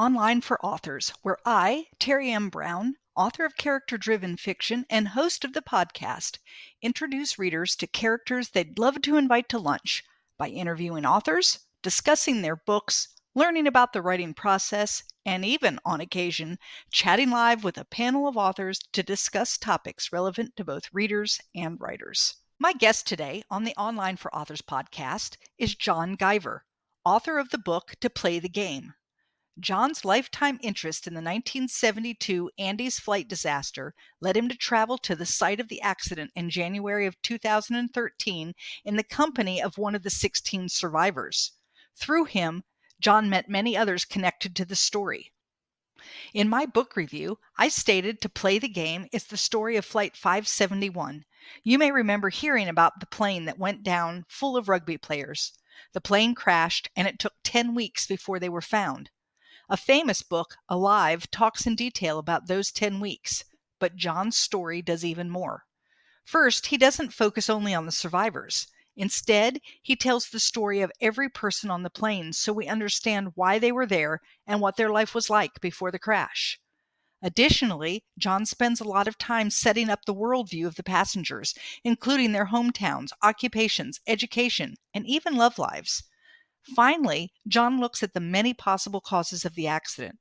Online for Authors, where I, Terry M. Brown, author of character-driven fiction and host of the podcast, introduce readers to characters they'd love to invite to lunch by interviewing authors, discussing their books, learning about the writing process, and even, on occasion, chatting live with a panel of authors to discuss topics relevant to both readers and writers. My guest today on the Online for Authors podcast is John Guiver, author of the book To Play the Game. John's lifetime interest in the 1972 Andes flight disaster led him to travel to the site of the accident in January of 2013 in the company of one of the 16 survivors. Through him, John met many others connected to the story. In my book review, I stated To Play the Game is the story of Flight 571. You may remember hearing about the plane that went down full of rugby players. The plane crashed, and it took 10 weeks before they were found. A famous book, Alive, talks in detail about those 10 weeks, but John's story does even more. First, he doesn't focus only on the survivors. Instead, he tells the story of every person on the plane so we understand why they were there and what their life was like before the crash. Additionally, John spends a lot of time setting up the worldview of the passengers, including their hometowns, occupations, education, and even love lives. Finally, John looks at the many possible causes of the accident.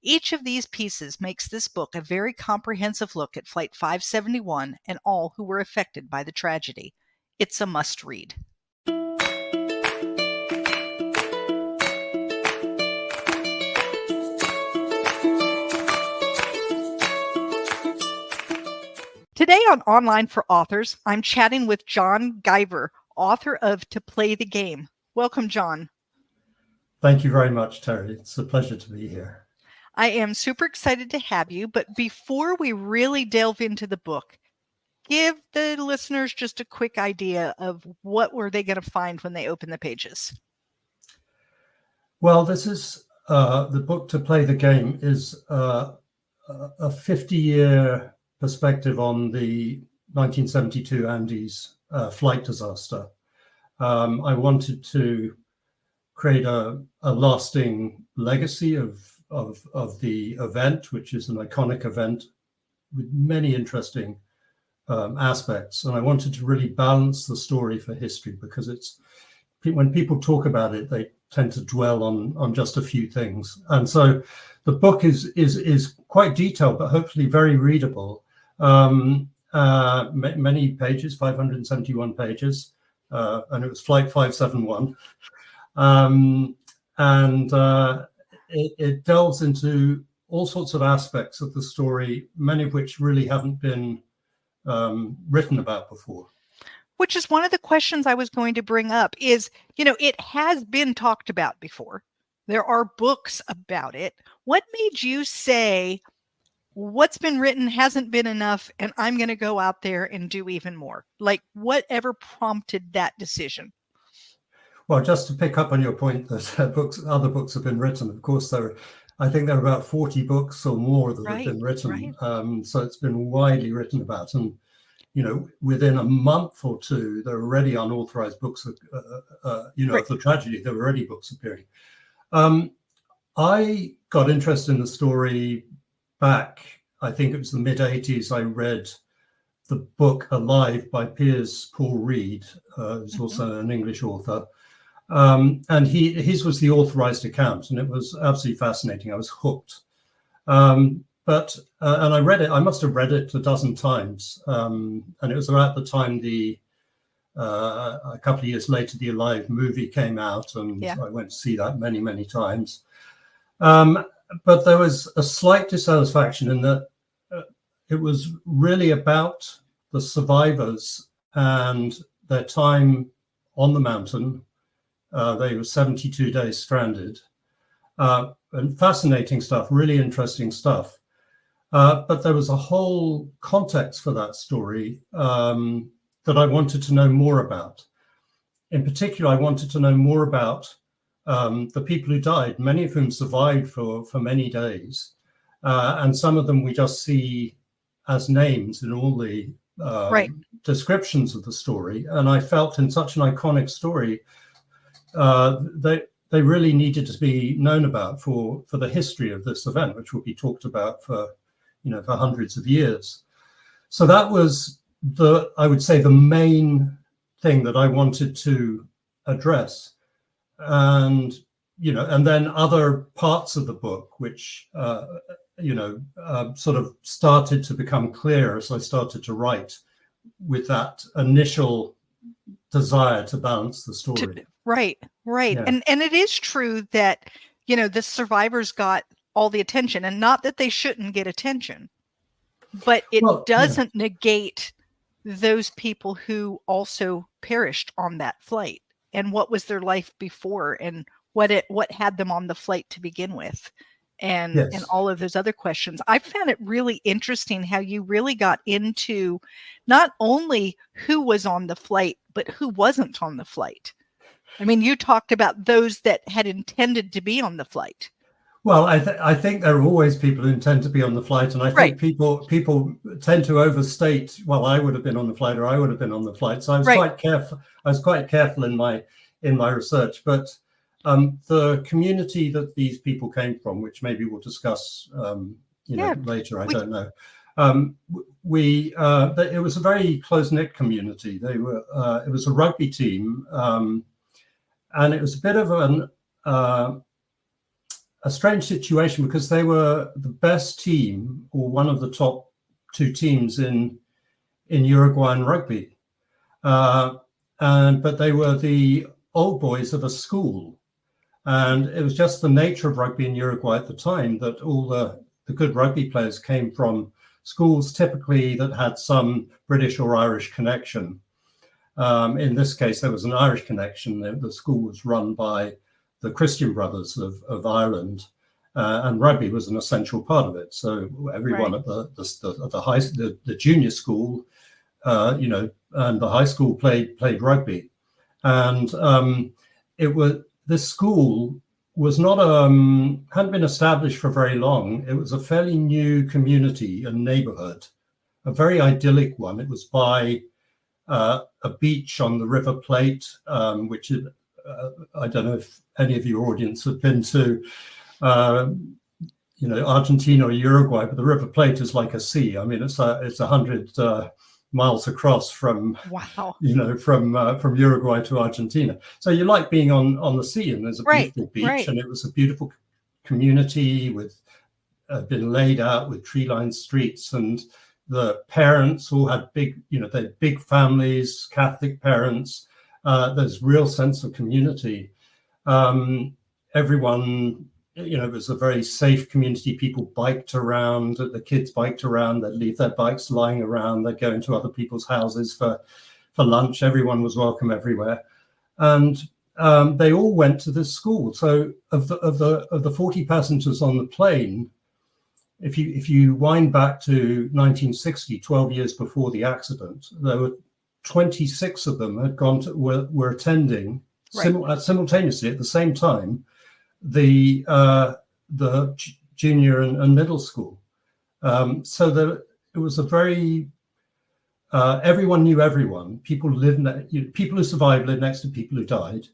Each of these pieces makes this book a very comprehensive look at Flight 571 and all who were affected by the tragedy. It's a must-read. Today on Online for Authors, I'm chatting with John Guiver, author of To Play the Game. Welcome, John. Thank you very much, Terry. It's a pleasure to be here. I am super excited to have you, but before we really delve into the book, give the listeners just a quick idea of what were they going to find when they open the pages. Well, this is the book To Play the Game is a 50-year perspective on the 1972 Andes flight disaster. I wanted to create a lasting legacy of the event, which is an iconic event with many interesting aspects. And I wanted to really balance the story for history, because it's when people talk about it, they tend to dwell on just a few things. And so the book is quite detailed, but hopefully very readable. Many pages, 571 pages. And it was Flight 571. It delves into all sorts of aspects of the story, many of which really haven't been written about before. Which is one of the questions I was going to bring up is, it has been talked about before. There are books about it. What made you say, what's been written hasn't been enough, and I'm going to go out there and do even more? Like, whatever prompted that decision? Well, just to pick up on your point that other books have been written, of course, I think there are about 40 books or more that have been written. Right. So it's been widely written about. And, within a month or two, there are already unauthorized books, of the tragedy. There were already books appearing. I got interested in the story back, I think it was the mid-'80s. I read the book Alive by Piers Paul Read, who's also an English author. And his was the authorized account, and it was absolutely fascinating. I was hooked. And I read it, I must have read it a dozen times. And it was around the time a couple of years later, the Alive movie came out, and I went to see that many, many times. But there was a slight dissatisfaction in that it was really about the survivors and their time on the mountain. They were 72 days stranded, and fascinating stuff, really interesting stuff. But there was a whole context for that story that I wanted to know more about. In particular, I wanted to know more about the people who died, many of whom survived for many days. And some of them we just see as names in all the descriptions of the story. And I felt in such an iconic story, they really needed to be known about for the history of this event, which will be talked about for hundreds of years. So that was I would say the main thing that I wanted to address. And and then other parts of the book, which sort of started to become clear as I started to write, with that initial desire to balance the story. Right. Yeah. And it is true that the survivors got all the attention, and not that they shouldn't get attention, but it doesn't negate those people who also perished on that flight, and what was their life before, and what had them on the flight to begin with, and all of those other questions. I found it really interesting how you really got into not only who was on the flight, but who wasn't on the flight. I mean, you talked about those that had intended to be on the flight. Well, I think there are always people who intend to be on the flight, and I think people tend to overstate. Well, I would have been on the flight, or I would have been on the flight. So I was quite careful. I was quite careful in my research. But the community that these people came from, which maybe we'll discuss, later. I don't know. It was a very close-knit community. It was a rugby team, and it was a bit of a strange situation, because they were the best team, or one of the top two teams in Uruguayan rugby, but they were the old boys of a school, and it was just the nature of rugby in Uruguay at the time that all the good rugby players came from schools typically that had some British or Irish connection. In this case, there was an Irish connection. The school was run by the Christian Brothers of Ireland, and rugby was an essential part of it. So everyone at the junior school, and the high school played rugby, and this school was not hadn't been established for very long. It was a fairly new community and neighborhood, a very idyllic one. It was by a beach on the River Plate, which is, I don't know if any of your audience have been to, Argentina or Uruguay, but the River Plate is like a sea. I mean, it's 100 miles across from from Uruguay to Argentina. So you like being on the sea, and there's a beautiful beach, and it was a beautiful community with been laid out with tree-lined streets, and the parents all had they had big families, Catholic parents. There's real sense of community. Everyone, it was a very safe community. People biked around, the kids biked around, they'd leave their bikes lying around, they'd go into other people's houses for lunch. Everyone was welcome everywhere. And they all went to this school. So of the 40 passengers on the plane, if you wind back to 1960, 12 years before the accident, there were 26 of them had were attending simultaneously at the same time the junior and middle school. So it was a very everyone knew everyone. People people who survived lived next to people who died.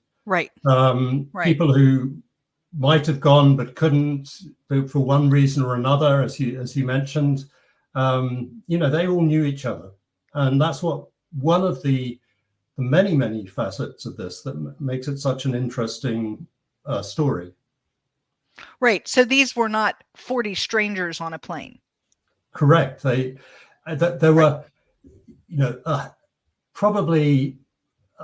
People who might have gone but couldn't for one reason or another, as you mentioned. They all knew each other, and that's one of the many facets of this that makes it such an interesting story. Right. So these were not 40 strangers on a plane. Correct. There were, probably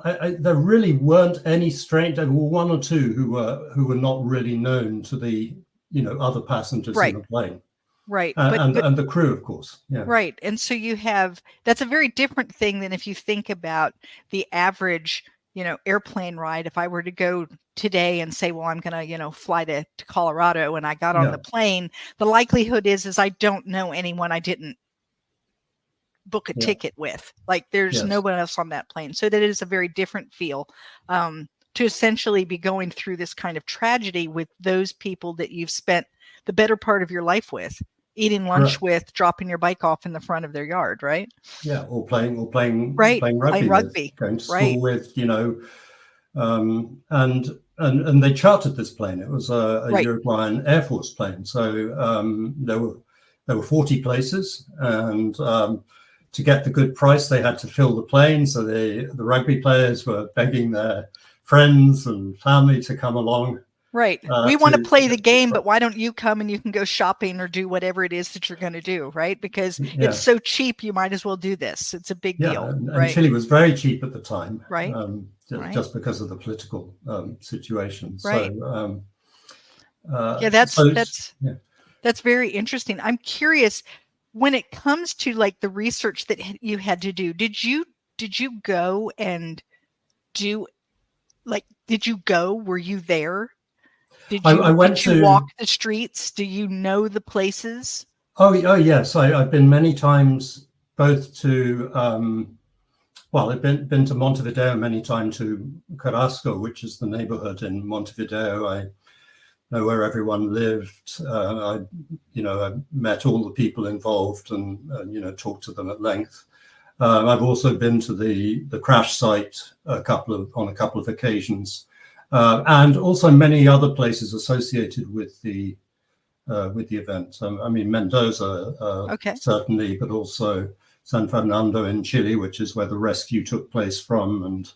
there really weren't any strange. There were one or two who were not really known to the other passengers in the plane. Right. And the crew, of course. Yeah. Right. And so that's a very different thing than if you think about the average, airplane ride. If I were to go today and say, well, I'm going to, fly to Colorado, and I got on the plane, the likelihood is I don't know anyone I didn't book a ticket with. Like there's no one else on that plane. So that is a very different feel to essentially be going through this kind of tragedy with those people that you've spent the better part of your life with, eating lunch with, dropping your bike off in the front of their yard, right? Yeah, or playing rugby. Playing rugby. Going to school with, and and they chartered this plane. It was a Right. Uruguayan Air Force plane. So there were 40 places, and to get the good price, they had to fill the plane. So the rugby players were begging their friends and family to come along. Right. We want to play the game, but why don't you come and you can go shopping or do whatever it is that you're going to do, right? Because it's so cheap, you might as well do this. It's a big deal. And Chile was very cheap at the time, right? Just because of the political situation. Right. So, that's very interesting. I'm curious, when it comes to like the research that you had to do, did you go and do, like, did you go? Were you there? Did you walk the streets? Do you know the places? Oh yes, I've been many times, both to I've been to Montevideo many times, to Carrasco, which is the neighborhood in Montevideo. I know where everyone lived. I met all the people involved and talked to them at length. I've also been to the crash site on a couple of occasions. And also many other places associated with the event. I mean, Mendoza, certainly, but also San Fernando in Chile, which is where the rescue took place from. And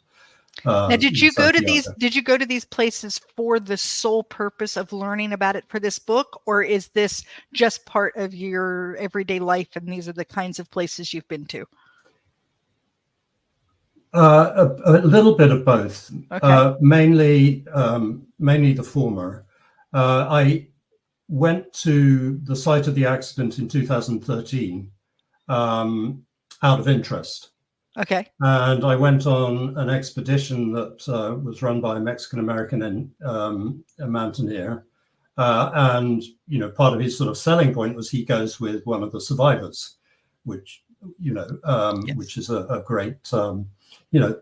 now, did you go to these? Did you go to these places for the sole purpose of learning about it for this book, or is this just part of your everyday life, and these are the kinds of places you've been to? A little bit of both. Mainly the former. I went to the site of the accident in 2013 out of interest. Okay. And I went on an expedition that was run by a Mexican-American mountaineer. And, part of his sort of selling point was he goes with one of the survivors, which is a great... it's a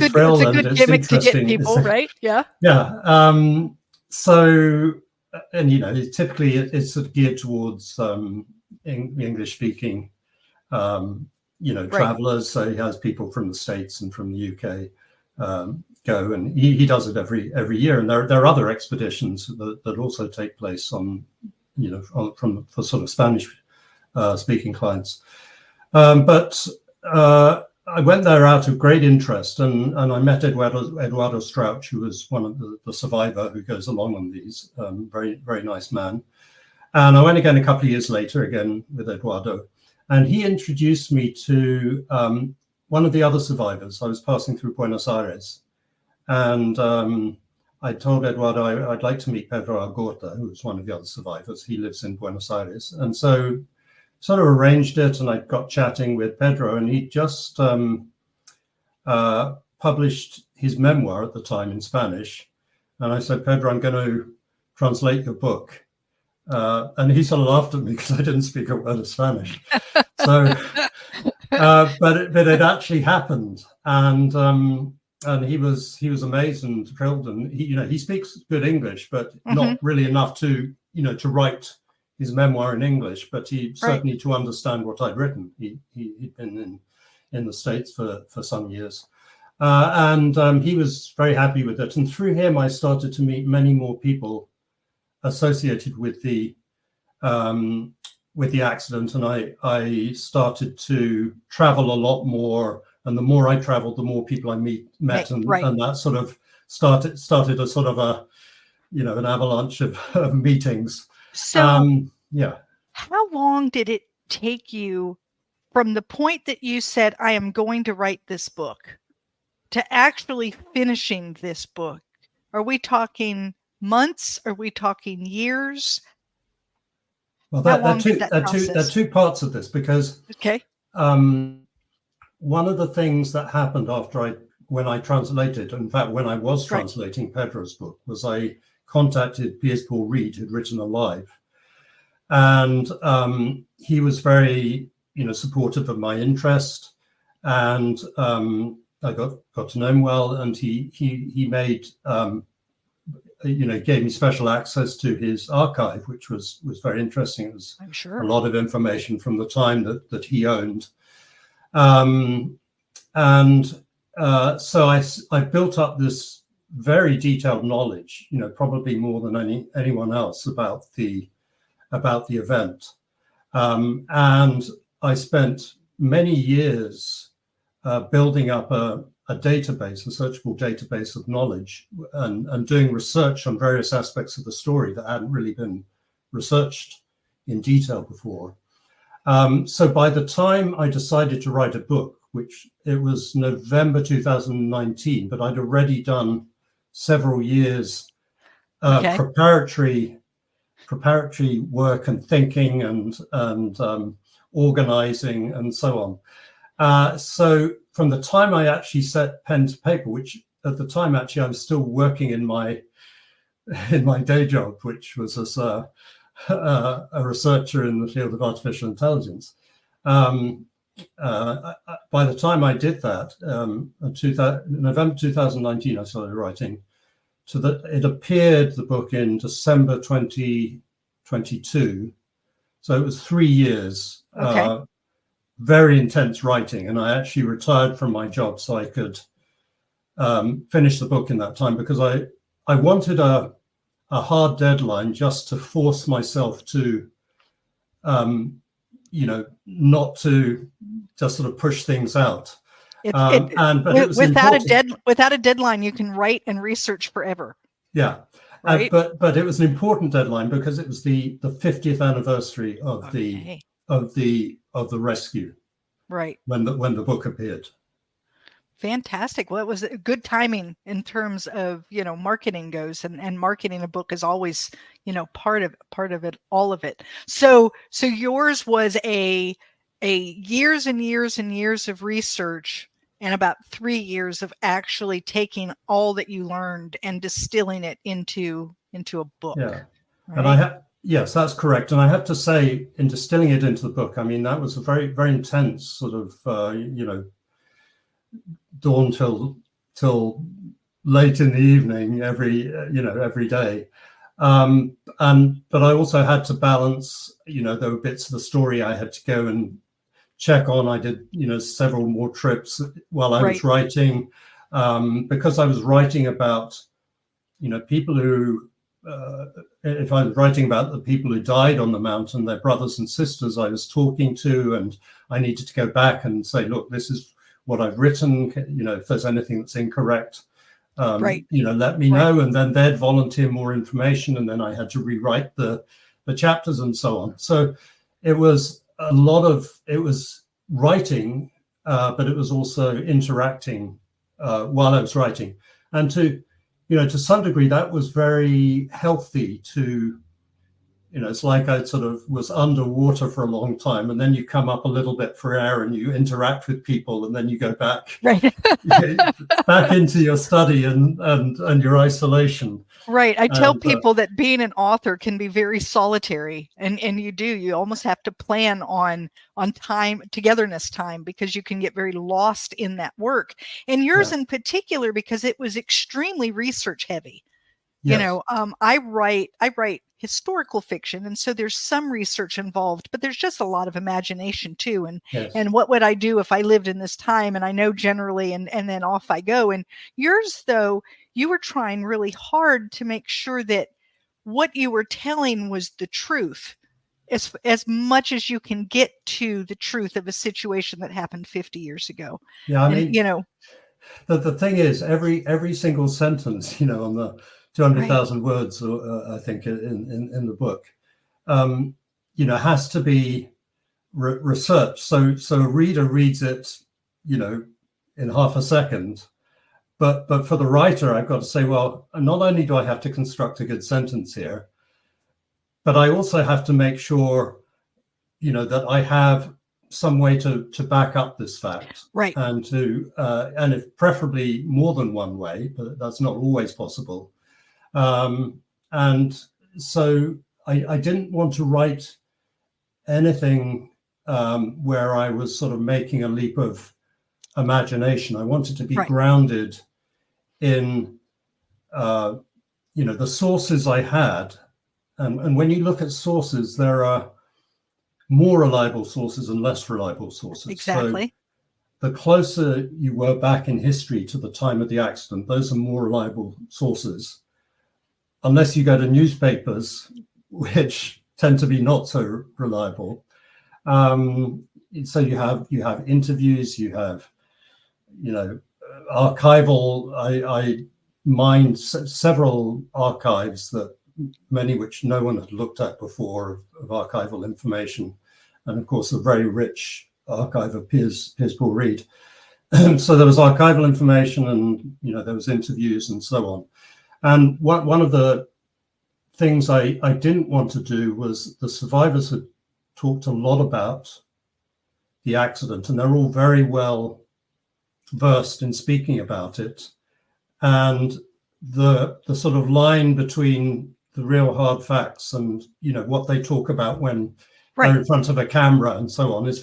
thrill, it's a good gimmick to get people, right? Yeah. Yeah. So, and typically it's sort of geared towards English speaking, travelers. So he has people from the States and from the UK go, and he does it every year. And there are other expeditions that also take place for sort of Spanish speaking clients, but. I went there out of great interest, and I met Eduardo Strauch, who was one of the survivor who goes along on these. Very, very nice man. And I went again a couple of years later, again with Eduardo, and he introduced me to one of the other survivors. I was passing through Buenos Aires, and I told Eduardo I'd like to meet Pedro Algorta, who was one of the other survivors. He lives in Buenos Aires, and so sort of arranged it, and I got chatting with Pedro, and he just published his memoir at the time in Spanish. And I said, Pedro, I'm going to translate your book. And he sort of laughed at me because I didn't speak a word of Spanish. So, but it actually happened, and he was amazed and thrilled, and he speaks good English, but not really enough to write his memoir in English, but he certainly to understand what I'd written. He'd been in the States for some years, and he was very happy with it. And through him, I started to meet many more people associated with the accident, and I started to travel a lot more. And the more I traveled, the more people I met, and that sort of started a sort of an avalanche of meetings. So, how long did it take you from the point that you said, I am going to write this book, to actually finishing this book? Are we talking months? Are we talking years? Well, there are two parts of this, because one of the things that happened when I translated, in fact, when I was translating Pedro's book, was I contacted Piers Paul Read, who'd written Alive. And he was very, supportive of my interest, and I got to know him well. And he made, gave me special access to his archive, which was very interesting. It was a lot of information from the time that he owned, so I built up this very detailed knowledge, probably more than anyone else about the event. And I spent many years building up a database, a searchable database of knowledge, and doing research on various aspects of the story that hadn't really been researched in detail before. So by the time I decided to write a book, which it was November 2019, but I'd already done several years preparatory work and thinking and organizing and so on. So from the time I actually set pen to paper, which at the time actually I was still working in my day job, which was as a researcher in the field of artificial intelligence. By the time I did that, November 2019, I started writing. So that it appeared, the book, in December 2022. So it was 3 years, very intense writing. And I actually retired from my job so I could finish the book in that time, because I wanted a hard deadline just to force myself to, not to just sort of push things out. Without a deadline, you can write and research forever. Yeah, right? But it was an important deadline because it was the 50th anniversary of the rescue. Right. When the book appeared. Fantastic. Well, it was good timing in terms of, marketing goes, and marketing a book is always, part of it, all of it. So yours was a years and years and years of research and about 3 years of actually taking all that you learned and distilling it into a book. Yeah. Right? And yes, that's correct. And I have to say, in distilling it into the book, I mean, that was a very, very intense sort of, dawn till late in the evening every day. But I also had to balance, there were bits of the story I had to go and check on. I did, several more trips while I was writing, because I was writing about, people who, if I was writing about the people who died on the mountain, their brothers and sisters I was talking to, and I needed to go back and say, look, this is what I've written, if there's anything that's incorrect, let me know. And then they'd volunteer more information, and then I had to rewrite the chapters and so on. So it was it was writing, but it was also interacting while I was writing. And to some degree, that was very healthy to, it's like I sort of was underwater for a long time, and then you come up a little bit for air and you interact with people, and then you go back, back into your study and your isolation. Right. I tell people that being an author can be very solitary, and you almost have to plan on time, togetherness time, because you can get very lost in that work. And yours in particular, because it was extremely research heavy. Yes. I write historical fiction, and so there's some research involved, but there's just a lot of imagination too. And what would I do if I lived in this time? And I know generally, and then off I go. And yours, though, you were trying really hard to make sure that what you were telling was the truth, as much as you can get to the truth of a situation that happened 50 years ago. Yeah, I mean, the thing is, every single sentence, on the 200,000 words, I think, in the book, has to be researched. So a reader reads it, in half a second. But for the writer, I've got to say, well, not only do I have to construct a good sentence here, but I also have to make sure, that I have some way to back up this fact, right? And and if preferably more than one way, but that's not always possible. And so I didn't want to write anything where I was sort of making a leap of imagination. I wanted to be grounded in, the sources I had. And when you look at sources, there are more reliable sources and less reliable sources. Exactly. the closer you were back in history to the time of the accident, those are more reliable sources, unless you go to newspapers, which tend to be not so reliable. So you have interviews, you have, archival. I mined several archives, that many which no one had looked at before, of archival information, and of course a very rich archive of Piers Paul Read. So there was archival information, and there was interviews and so on. And one of the things I didn't want to do was, the survivors had talked a lot about the accident, and they're all very well versed in speaking about it. And the sort of line between the real hard facts and what they talk about when they're in front of a camera and so on is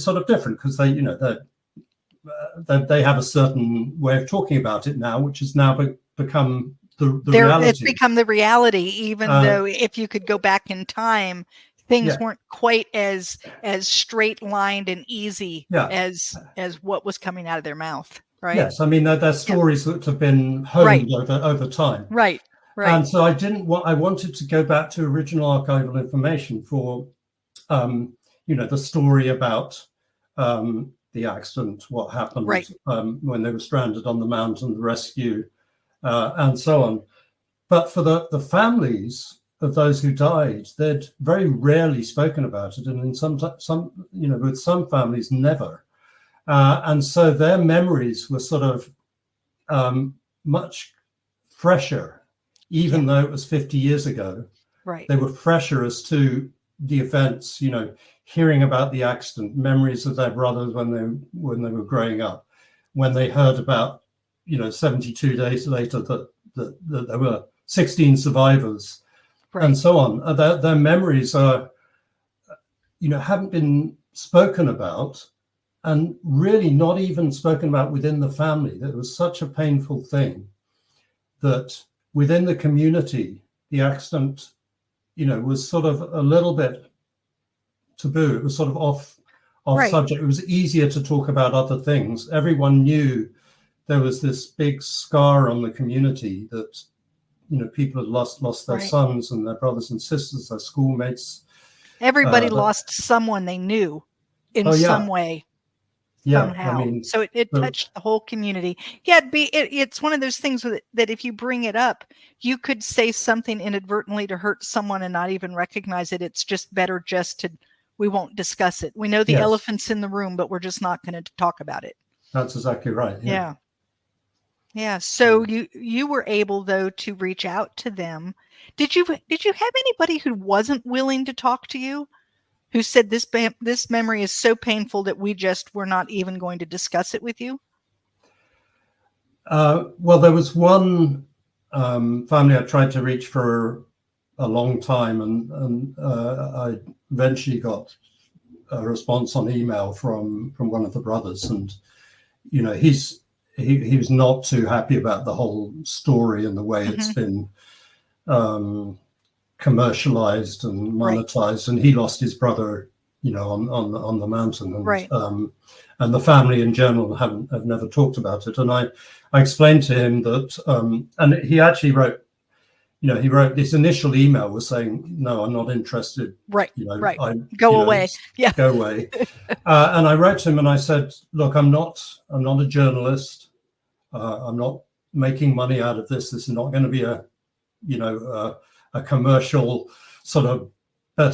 sort of different, because they have a certain way of talking about it now, which has now become the reality. It's become the reality, even though if you could go back in time, things weren't quite as straight lined and easy as what was coming out of their mouth. Right. Yes, I mean they're stories that have been honed over time. Right. And so I wanted to go back to original archival information for, the story about the accident, what happened when they were stranded on the mountain, the rescue, and so on. But for the families of those who died, they'd very rarely spoken about it, and in some with some families, never. And so their memories were sort of much fresher, even though it was 50 years ago. Right. They were fresher as to the events, hearing about the accident, memories of their brothers when they were growing up, when they heard about, 72 days later that there were 16 survivors, and so on. Their memories are, haven't been spoken about, and really not even spoken about within the family. That was such a painful thing that within the community, the accident, was sort of a little bit taboo. It was sort of off subject. It was easier to talk about other things. Everyone knew there was this big scar on the community that, people had lost their sons and their brothers and sisters, their schoolmates. Everybody lost someone they knew in some way. Somehow. I mean, so it touched the whole community. Yeah, it's one of those things that if you bring it up, you could say something inadvertently to hurt someone and not even recognize it. It's just better we won't discuss it. We know the elephant's in the room, but we're just not going to talk about it. That's exactly right. Yeah. So you were able, though, to reach out to them. Did you have anybody who wasn't willing to talk to you, who said this memory is so painful that we're not even going to discuss it with you? Well, there was one family I tried to reach for a long time, and I eventually got a response on email from one of the brothers, and he was not too happy about the whole story and the way it's been commercialized and monetized, and he lost his brother, on the mountain, and and the family in general have never talked about it. And I explained to him that, and he actually wrote, he wrote this initial email was saying, "No, I'm not interested. Go away. Go away." And I wrote to him and I said, "Look, I'm not a journalist. I'm not making money out of this. This is not going to be a commercial sort of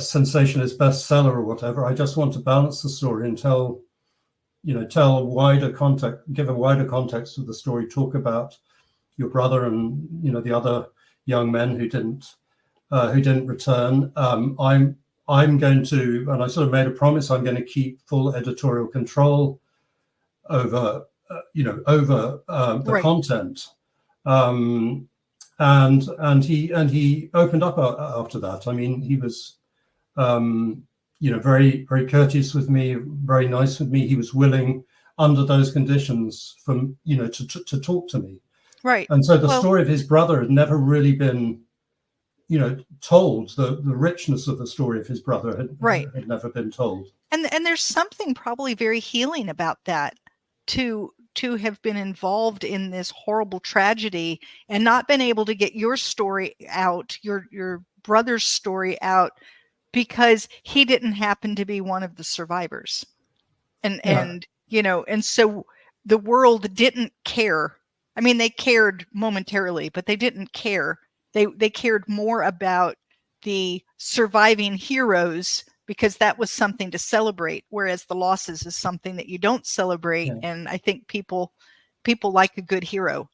sensationalist bestseller or whatever. I just want to balance the story and tell a wider context, give a wider context of the story, talk about your brother and the other young men who didn't return. I'm going to," and I sort of made a promise, I'm going to keep full editorial control over the content. And he opened up after that. I mean, he was very, very courteous with me, very nice with me. He was willing, under those conditions, to talk to me. Right. And so the story of his brother had never really been, told. The richness of the story of his brother had never been told. And there's something probably very healing about that, to have been involved in this horrible tragedy and not been able to get your story out, your brother's story out, because he didn't happen to be one of the survivors. And so the world didn't care. I mean, they cared momentarily, but they didn't care. They cared more about the surviving heroes, because that was something to celebrate, whereas the losses is something that you don't celebrate. Yeah. And I think people like a good hero,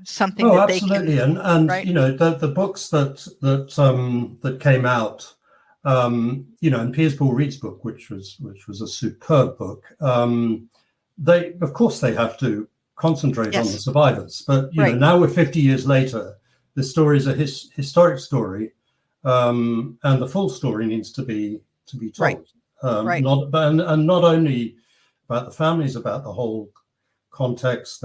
something Oh, that absolutely. they can, And right? the books that came out, and Piers Paul Read's book, which was a superb book, they, of course, they have to concentrate on the survivors. But now we're 50 years later. The story is a historic story, and the full story needs to be told. Not only about the families, about the whole context,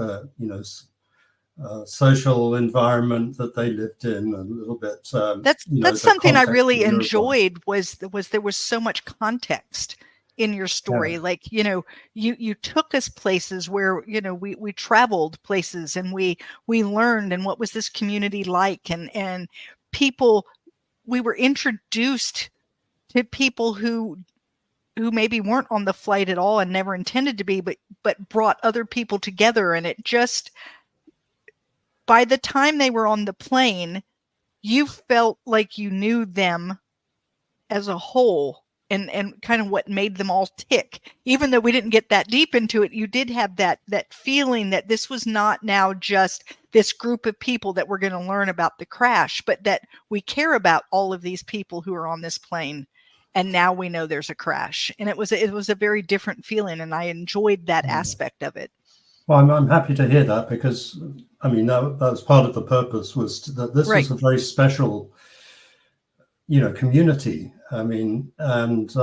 social environment that they lived in, a little bit. That's something I really enjoyed, was there was so much context in your story. Like, you took us places where, we traveled places, and we learned, and what was this community like, and people, we were introduced to people who maybe weren't on the flight at all and never intended to be, but brought other people together. And it just, by the time they were on the plane, you felt like you knew them as a whole, and kind of what made them all tick. Even though we didn't get that deep into it, you did have that feeling that this was not now just this group of people that we're going to learn about the crash, but that we care about all of these people who are on this plane. And now we know there's a crash. And it was a very different feeling, and I enjoyed that aspect of it. Well, I'm happy to hear that, because I mean, that was part of the purpose, was that this was a very special, community. I mean, and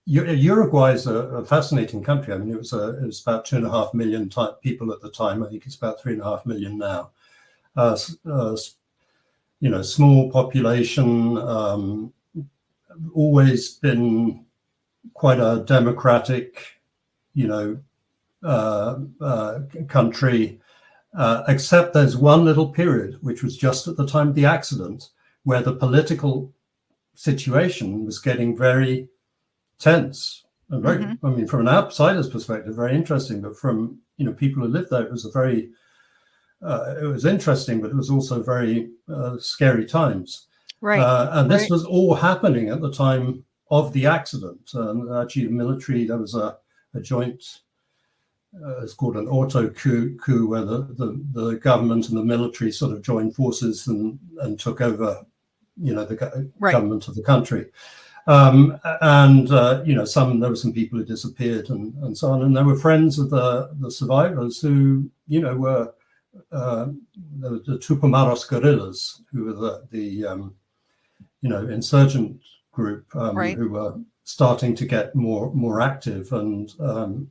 Uruguay is a fascinating country. I mean, it was about 2.5 million people at the time. I think it's about 3.5 million now. Small population, always been quite a democratic, country, except there's one little period, which was just at the time of the accident, where the political situation was getting very tense and very, I mean, from an outsider's perspective, very interesting, but from, people who lived there, it was it was interesting, but it was also very scary times. And this was all happening at the time of the accident. And actually, the military, there was a joint, it's called an auto coup, where the government and the military sort of joined forces and took over, the government of the country. There were some people who disappeared and so on. And there were friends of the survivors who, were the Tupamaros guerrillas, who were the insurgent group, who were starting to get more active. And, so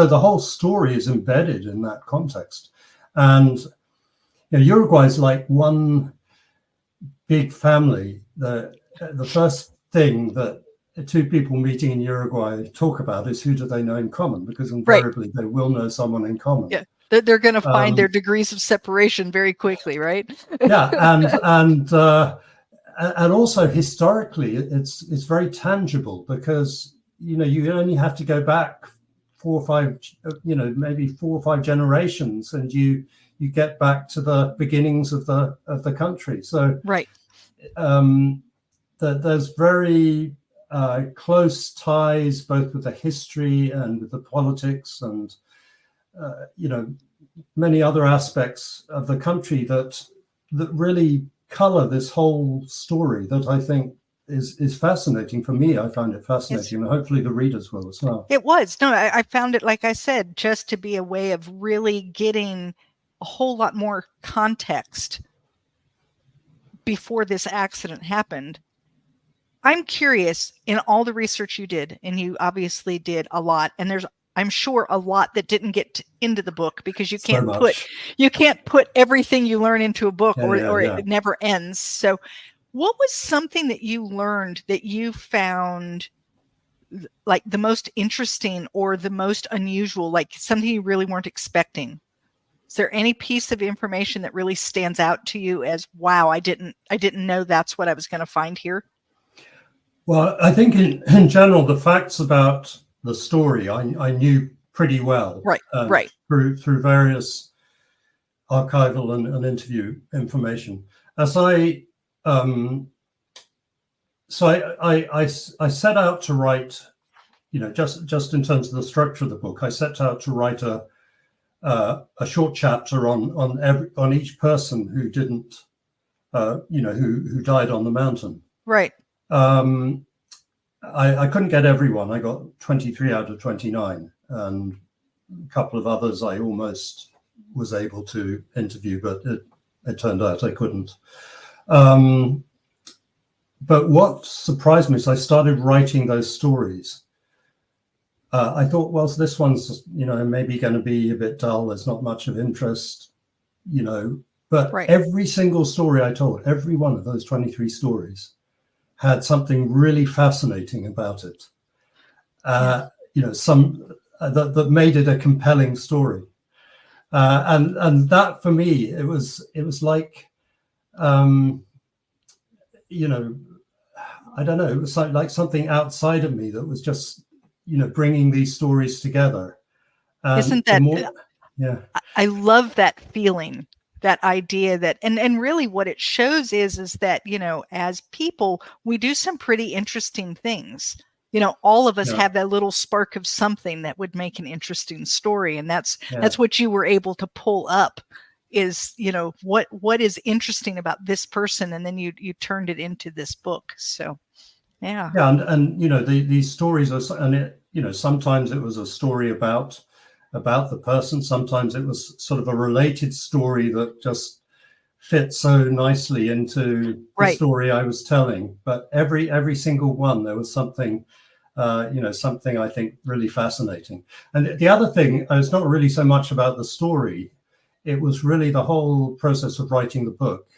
the whole story is embedded in that context. And Uruguay is like one big family. The first thing that two people meeting in Uruguay talk about is, who do they know in common? Because invariably they will know someone in common. Yeah, they're going to find their degrees of separation very quickly, right? and also historically, it's very tangible, because you only have to go back 4 or 5, maybe 4 or 5 generations, and you get back to the beginnings of the country. So there's very close ties, both with the history and with the politics, and many other aspects of the country that really color this whole story, that I think is fascinating. For me, I found it fascinating, and hopefully the readers will as well. It was. No, I found it, like I said, just to be a way of really getting a whole lot more context before this accident happened. I'm curious, in all the research you did, and you obviously did a lot, and there's, I'm sure, a lot that didn't get into the book, because you can't put everything you learn into a book, or it never ends. So What was something that you learned that you found like the most interesting or the most unusual, like something you really weren't expecting? Is there any piece of information that really stands out to you as, wow, I didn't know that's what I was going to find here? Well, I think in general, the facts about the story I knew pretty well. Right. Through various archival and interview information. As I set out to write, just in terms of the structure of the book, I set out to write a short chapter on each person who didn't, who died on the mountain. Right. I couldn't get everyone. I got 23 out of 29, and a couple of others I almost was able to interview, but it turned out I couldn't. But what surprised me is I started writing those stories. I thought, well, this one's, maybe going to be a bit dull. There's not much of interest, but right. Every single story I told, every one of those 23 stories had something really fascinating about it. Some that made it a compelling story. And that for me, it was like, I don't know, it was like something outside of me that was just, bringing these stories together. Isn't that, I love that feeling, that idea that, and really what it shows is that, as people, we do some pretty interesting things. All of us have that little spark of something that would make an interesting story. And that's what you were able to pull up is, what is interesting about this person. And then you turned it into this book. So, yeah. Yeah. And these stories are, and sometimes it was a story about the person. Sometimes it was sort of a related story that just fit so nicely into the story I was telling. But every single one, there was something, something I think really fascinating. And the other thing, it's not really so much about the story. It was really the whole process of writing the book.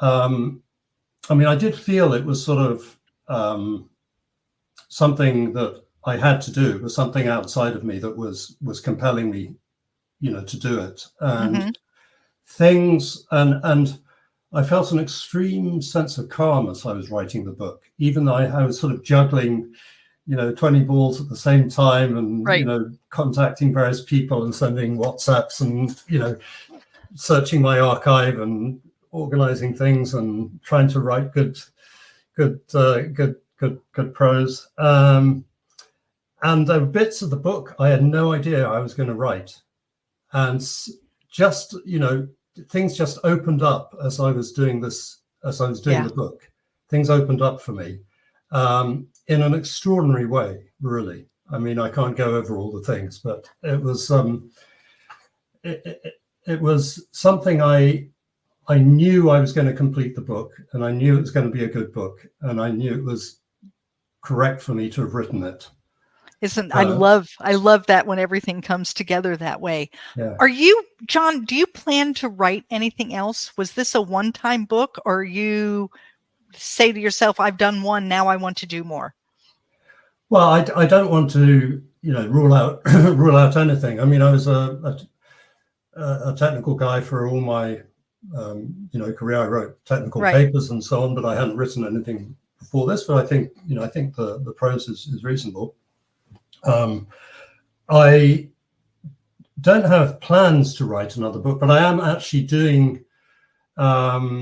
I did feel it was sort of something that I had to do. It was something outside of me that was compelling me, to do it. And things, and I felt an extreme sense of calm as I was writing the book, even though I was sort of juggling, 20 balls at the same time and, contacting various people and sending WhatsApps and, searching my archive and organizing things and trying to write good prose. And there were bits of the book I had no idea I was going to write. And just, things just opened up as I was doing this, as I was doing the book. Things opened up for me in an extraordinary way, really. I can't go over all the things, but it was it was something I knew I was going to complete the book, and I knew it was going to be a good book, and I knew it was correct for me to have written it. I love that when everything comes together that way. Yeah. Are you, John, do you plan to write anything else? Was this a one-time book, or you say to yourself, I've done one, now I want to do more? Well, I don't want to, rule out anything. I was a technical guy for all my, career. I wrote technical papers and so on, but I hadn't written anything before this. But I think, the prose is reasonable. I don't have plans to write another book, but I am actually doing, I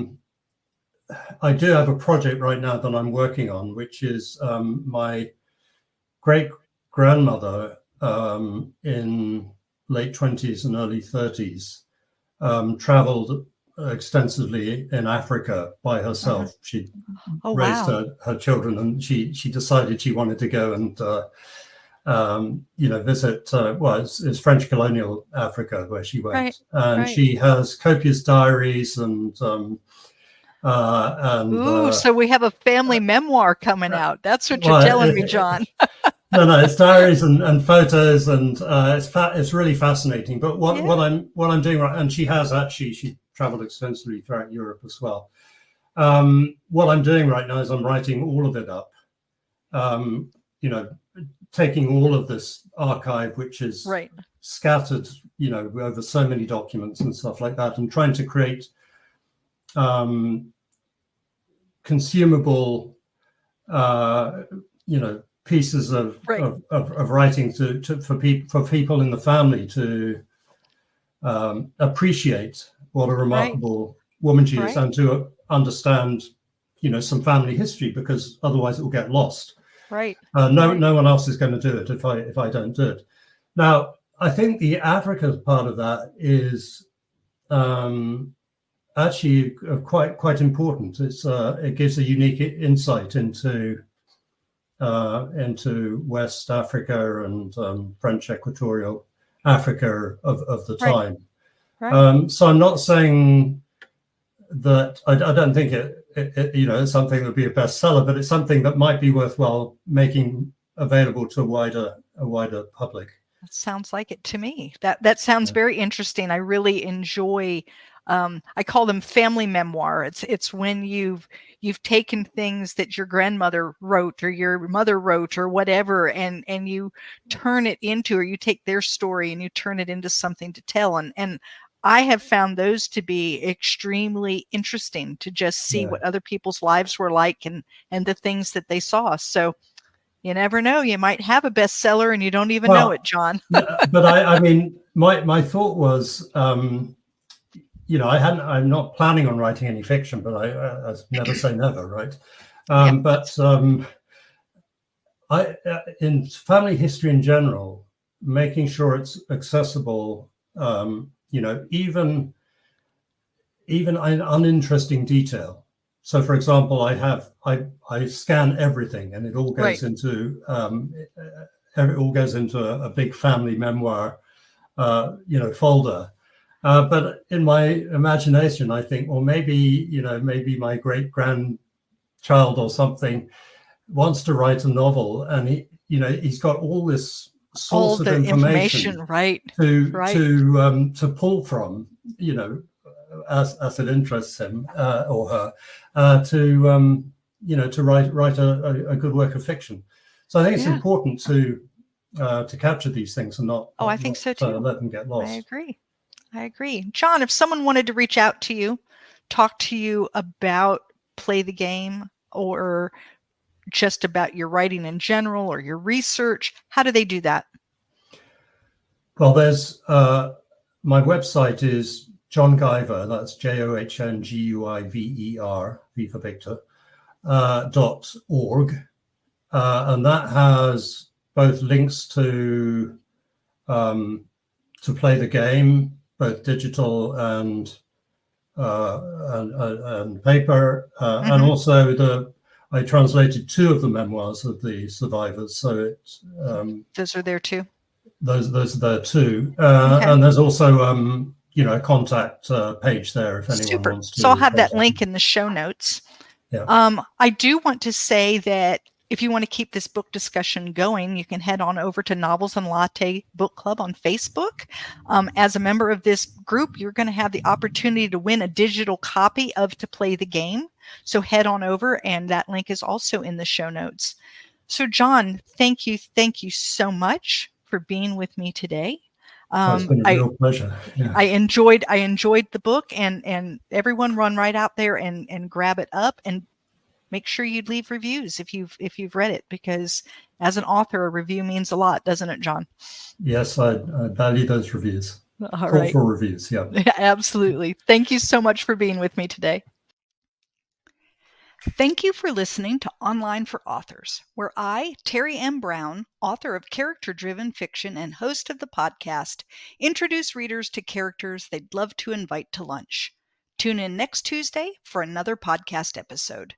do have a project right now that I'm working on, which is my great-grandmother in late 20s and early 30s traveled extensively in Africa by herself. She raised her children, and she decided she wanted to go and visit, it's French colonial Africa where she went. She has copious diaries and so we have a family memoir coming out. That's what you're telling me, John. No, it's diaries and photos, and it's really fascinating. But what I'm doing, and she traveled extensively throughout Europe as well. What I'm doing right now is I'm writing all of it up. Taking all of this archive, which is right. scattered, over so many documents and stuff like that, and trying to create consumable, pieces of writing for people in the family to appreciate what a remarkable woman she is, and to understand, some family history, because otherwise it will get lost. Right. No one else is going to do it if I don't do it. Now, I think the Africa part of that is actually quite important. It gives a unique insight into West Africa and French Equatorial Africa of the time. So I'm not saying that I don't think it's something that would be a bestseller, but it's something that might be worthwhile making available to a wider public. That sounds like it to me. That sounds very interesting. I really enjoy. I call them family memoir. It's when you've taken things that your grandmother wrote or your mother wrote or whatever, and you turn it into, or you take their story and you turn it into something to tell. And I have found those to be extremely interesting, to just see what other people's lives were like and the things that they saw. So you never know, you might have a bestseller and you don't even know it, John. But I mean, my thought was, I'm not planning on writing any fiction, but I never say never, right? But in family history in general, making sure it's accessible, even an uninteresting detail. So, for example, I scan everything, and it all goes into a big family memoir, folder. But in my imagination, I think, well, maybe my great grandchild or something wants to write a novel, and he's got all this source of information to pull from, as it interests him or her, to write a good work of fiction. So I think it's important to capture these things and not I think so too. Let them get lost. I agree. John, if someone wanted to reach out to you, talk to you about Play the Game, or just about your writing in general or your research, how do they do that? Well, there's my website is John Guiver, that's JOHNGUIVER, V for Victor, .org. And that has both links to Play the Game, both digital and paper, and also I translated 2 of the memoirs of the survivors. So those are there too. Those are there too, and there's also a contact page there if anyone wants to. So I'll have that link in the show notes. I do want to say that if you want to keep this book discussion going, you can head on over to Novels and Latte Book Club on Facebook. As a member of this group, you're going to have the opportunity to win a digital copy of To Play the Game. So head on over, and that link is also in the show notes. So John, thank you so much for being with me today. It's been a real pleasure. Yeah. I enjoyed the book, and everyone run right out there and grab it up, and make sure you leave reviews if you've read it, because as an author, a review means a lot, doesn't it, John? Yes, I value those reviews. All right. For reviews, yeah. Absolutely. Thank you so much for being with me today. Thank you for listening to Online for Authors, where I, Terry M. Brown, author of character-driven fiction and host of the podcast, introduce readers to characters they'd love to invite to lunch. Tune in next Tuesday for another podcast episode.